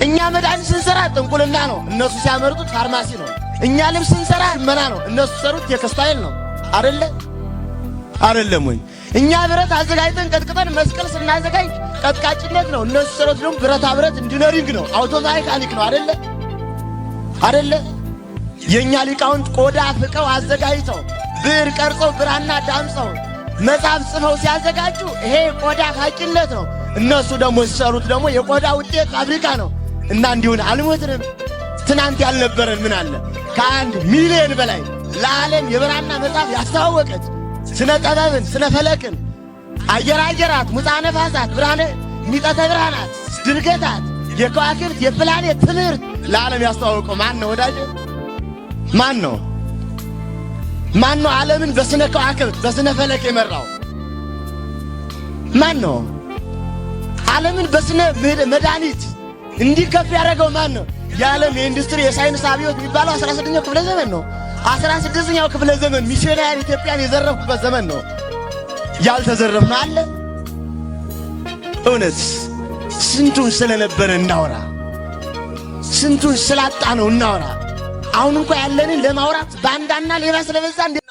እኛ መድኃኒት ስንሰራ ጥንቁልና ነው፣ እነሱ ሲያመርጡት ፋርማሲ ነው። እኛ ልብስ ስንሰራ ሽመና ነው፣ እነሱ ሰሩት ቴክስታይል ነው። አይደለም ወይ? እኛ ብረት አዘጋጅተን ቀጥቅጠን መስቀል ስናዘጋጅ ቀጥቃጭነት ነው፣ እነሱ ሰሩት ደግሞ ብረታ ብረት ኢንጂነሪንግ ነው፣ አውቶሜካኒክ ነው። አይደለ? የኛ ሊቃውንት ቆዳ ፍቀው አዘጋጅተው ብዕር ቀርጸው ብራና ዳምጸው መጽሐፍ ጽፈው ሲያዘጋጁ ይሄ ቆዳ ፋቂነት ነው። እነሱ ደግሞ ሲሰሩት ደግሞ የቆዳ ውጤት ፋብሪካ ነው። እና እንዲሁን አልሞትንም። ትናንት ያልነበረን ምን አለ? ከ1 ሚሊዮን በላይ ለዓለም የብራና መጽሐፍ ያስተዋወቀች ስነ ጠበብን፣ ስነ ፈለክን፣ አየራት፣ ሙፃ ነፋሳት፣ ብርሃነ ሚጠተ ብርሃናት፣ ድርገታት፣ የከዋክብት የፕላኔት ትምህርት ለዓለም ያስተዋወቀው ማን ነው ወዳጅ? ማን ነው? ዓለምን በስነ ከዋክብት በስነ ፈለክ የመራው ማን ነው? ዓለምን በስነ መድኃኒት እንዲከፍ ያደረገው ማን ነው? የዓለም የኢንዱስትሪ የሳይንስ አብዮት የሚባለው 16ኛው ክፍለ ዘመን ነው። 16ኛው ክፍለ ዘመን ሚሽነሪ ኢትዮጵያን የዘረፉበት ዘመን ነው። ያልተዘረፍነው አለ? እውነት ስንቱን ስለነበረ እናወራ፣ ስንቱን ስላጣ ነው እናወራ። አሁን እንኳን ያለንን ለማውራት ባንዳና ሌባ ስለበዛ እንዴት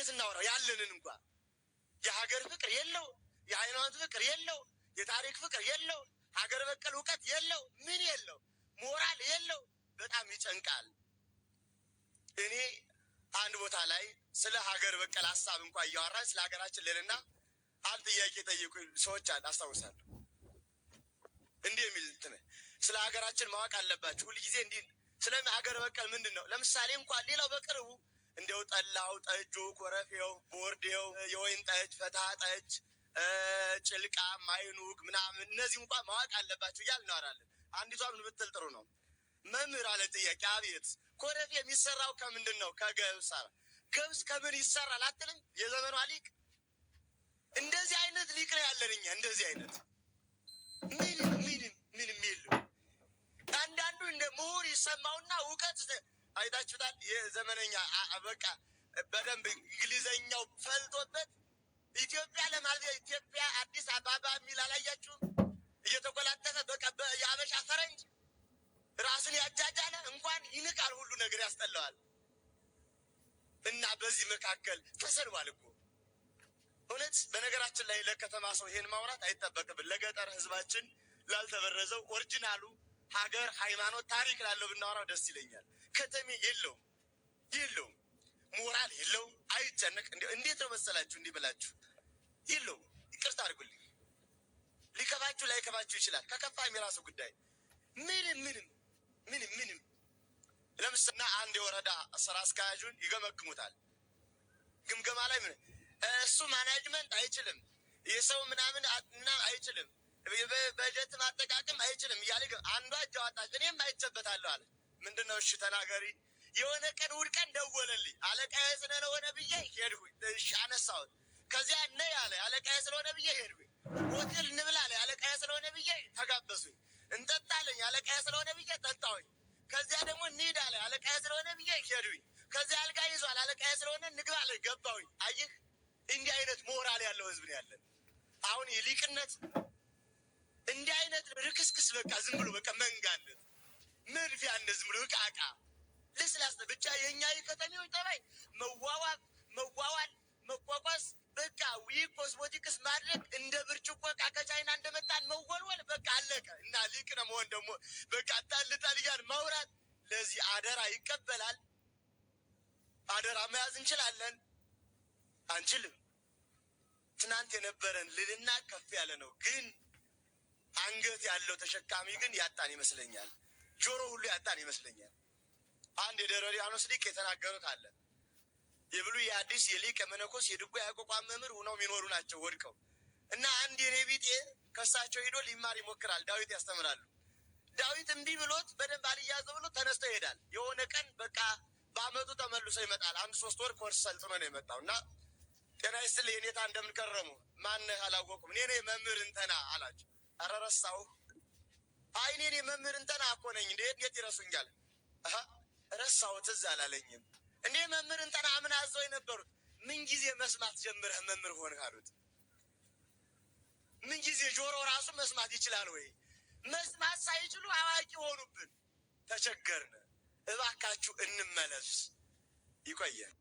እናወራው? ያለንን እንኳን የሀገር ፍቅር የለው፣ የሃይማኖት ፍቅር የለው፣ የታሪክ ፍቅር የለው፣ ሀገር በቀል እውቀት የለው፣ ምን የለው፣ ሞራል የለው። በጣም ይጨንቃል። እኔ አንድ ቦታ ላይ ስለ ሀገር በቀል ሀሳብ እንኳን እያወራን ስለ ሀገራችን ልልና አንድ ጥያቄ ጠየቁ ሰዎች አስታውሳለሁ። እንዲህ የሚል ስለ ሀገራችን ማወቅ አለባችሁ ሁልጊዜ እንዲህ ስለ ሀገር በቀል ምንድን ነው? ለምሳሌ እንኳን ሌላው በቅርቡ እንደው ጠላው፣ ጠጁ፣ ኮረፌው፣ ቦርዴው፣ የወይን ጠጅ፣ ፈታ ጠጅ፣ ጭልቃ፣ ማይኑግ ምናምን እነዚህ እንኳን ማወቅ አለባችሁ እያል እናወራለን። አንዲቷ ምን ብትል ጥሩ ነው? መምህር አለ ጥያቄ። አቤት። ኮረፌ የሚሰራው ከምንድን ነው? ከገብስ። ገብስ ከምን ይሰራል አትልም? የዘመኗ ሊቅ እንደዚህ አይነት ሊቅ ነው ያለን እኛ። እንደዚህ አይነት ምንም የለው። አንዳንዱ እንደ ምሁር ይሰማውና እውቀት አይታችሁታል። የዘመነኛ በቃ በደንብ እንግሊዘኛው ፈልጦበት ኢትዮጵያ ለማለት ኢትዮጵያ አዲስ አበባ የሚል አላያችሁም? እየተቆላጠፈ በቃ የአበሻ ፈረንጅ ራሱን ያጃጃለ እንኳን ይንቃል፣ ሁሉ ነገር ያስጠላዋል። እና በዚህ መካከል ተሰድቧል እኮ እውነት። በነገራችን ላይ ለከተማ ሰው ይሄን ማውራት አይጠበቅብን። ለገጠር ህዝባችን ላልተበረዘው ኦሪጂናሉ ሀገር፣ ሃይማኖት፣ ታሪክ ላለው ብናወራው ደስ ይለኛል። ከተሜ የለውም፣ ሞራል የለውም፣ አይጨነቅ። እንዴት ነው መሰላችሁ? እንዲህ ብላችሁ የለውም። ይቅርታ አድርጉልኝ፣ ሊከፋችሁ ላይከፋችሁ ይችላል። ከከፋም የራሱ ጉዳይ። ምንም ለምሳሌ አንድ የወረዳ ስራ አስኪያጁን ይገመግሙታል። ግምገማ ላይ እሱ ማናጅመንት አይችልም፣ የሰው ምናምን አይችልም፣ በጀት ማጠቃቀም አይችልም እያለ አንዷ እጅ አወጣች። እኔም አይቼበታለሁ አለ። ምንድነው? እሺ ተናገሪ። የሆነ ቀን እሑድ ቀን ደወለልኝ። አለቃዬ ስለሆነ ብዬ ሄድኩኝ። እሺ አነሳሁት። ከዚያ ነይ አለ። አለቃዬ ስለሆነ ብዬ ሄድኩኝ። ሆቴል እንብላ አለ። አለቃዬ ስለሆነ ብዬ ተጋበዙኝ። እንጠጣለኝ። አለቃዬ ስለሆነ ብዬ ጠጣሁኝ። ከዚያ ደግሞ እንሂድ አለ። አለቃዬ ስለሆነ ብዬ ሄድኩኝ። ከዚያ አልጋ ይዟል። አለቃዬ ስለሆነ እንግባ አለ። ገባሁኝ። አየህ፣ እንዲህ አይነት ሞራል ያለው ህዝብ ነው ያለን። አሁን የሊቅነት እንዲህ አይነት ርክስክስ በቃ ዝም ብሎ በቃ መንጋነት መድፊያ ዝም ብሎ እቃ ለስላስ ብቻ። የእኛ የከተሜዎች ጠባይ መዋዋብ፣ መዋዋል፣ መቋቋስ በቃ ኮስሞቲክስ ማድረግ፣ እንደ ብርጭቆ እቃ ከቻይና እንደመጣን መወልወል በቃ አለቀ። እና ሊቅ ነው መሆን ደግሞ በቃ ጣልጣል እያል ማውራት። ለዚህ አደራ ይቀበላል። አደራ መያዝ እንችላለን አንችልም? ትናንት የነበረን ልልና ከፍ ያለ ነው፣ ግን አንገት ያለው ተሸካሚ ግን ያጣን ይመስለኛል። ጆሮ ሁሉ ያጣን ይመስለኛል። አንድ የደብረ ሊባኖስ ሊቅ የተናገሩት አለ። የብሉይ የአዲስ የሊቅ የመነኮስ የድጓ ያቋቋም መምህር ሆነው የሚኖሩ ናቸው ወድቀው እና አንድ የኔ ቢጤ ከሳቸው ሄዶ ሊማር ይሞክራል። ዳዊት ያስተምራሉ። ዳዊት እምቢ ብሎት በደንብ አልያዘ ብሎ ተነስቶ ይሄዳል። የሆነ ቀን በቃ በአመቱ ተመልሶ ይመጣል። 1-3 ወር ኮርስ ሰልጥኖ ነው የመጣው እና ጤና ይስጥልኝ የኔታ እንደምንከረሙ ማነህ? አላወቁም። እኔ ነኝ መምህር እንተና አላቸው። ኧረ ረሳሁ። አይ እኔ መምህር እንተና እኮ ነኝ። እንዴት ይረሱኛል? ረሳሁ፣ ትዝ አላለኝም። እንዴ መምህር እንተና ምን አዘው የነበሩት? ምን ጊዜ መስማት ጀምረህ መምህር ሆንህ አሉት። ምን ጊዜ ጆሮ ራሱ መስማት ይችላል ወይ? ሆኑብን፣ ተቸገርን። እባካችሁ እንመለስ። ይቆየን።